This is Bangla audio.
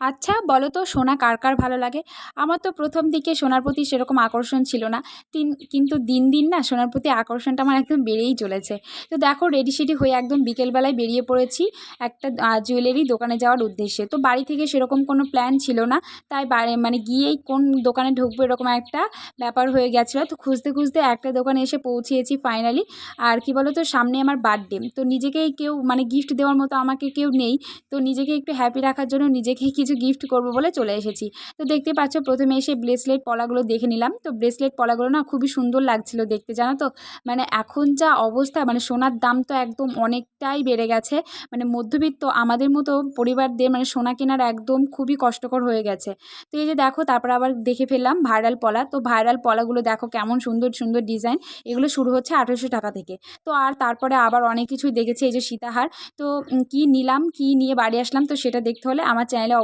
আচ্ছা বলো তো, সোনা কার কার ভালো লাগে? আমার তো প্রথম দিকে সোনার প্রতি সেরকম আকর্ষণ ছিল না। কিন্তু দিন দিন না সোনার প্রতি আকর্ষণটা আমার একদম বেড়েই চলেছে। তো দেখো, রেডি সেডি হয়ে একদম বিকেলবেলায় বেরিয়ে পড়েছি একটা জুয়েলারি দোকানে যাওয়ার উদ্দেশ্যে। তো বাড়ি থেকে সেরকম কোনো প্ল্যান ছিল না, তাই মানে গিয়েই কোন দোকানে ঢুকবো এরকম একটা ব্যাপার হয়ে গেছিলো। তো খুঁজতে খুঁজতে একটা দোকানে এসে পৌঁছিয়েছি ফাইনালি। আর কি বলো তো, সামনে আমার বার্থডে, তো নিজেকেই কেউ মানে গিফট দেওয়ার মতো আমাকে কেউ নেই। তো নিজেকে একটু হ্যাপি রাখার জন্য নিজেকেই কিছু গিফট করবো বলে চলে এসেছি। তো দেখতে পাচ্ছ, প্রথমে এসে ব্রেসলেট পলাগুলো দেখে নিলাম। তো ব্রেসলেট পলাগুলো না খুবই সুন্দর লাগছিল দেখতে, জানো তো। মানে এখন যা অবস্থা, মানে সোনার দাম তো একদম অনেকটাই বেড়ে গেছে। মানে মধ্যবিত্ত আমাদের মতো পরিবারদের মানে সোনা কেনার একদম খুবই কষ্টকর হয়ে গেছে। তো এই যে দেখো, তারপর আবার দেখে ফেললাম ভাইরাল পলা। তো ভাইরাল পলাগুলো দেখো কেমন সুন্দর সুন্দর ডিজাইন। এগুলো শুরু হচ্ছে 1800 টাকা থেকে। তো আর তারপরে আবার অনেক কিছুই দেখেছি, এই যে সীতাহার। তো কী নিলাম, কী নিয়ে বাড়ি আসলাম, তো সেটা দেখতে হলে আমার চ্যানেলে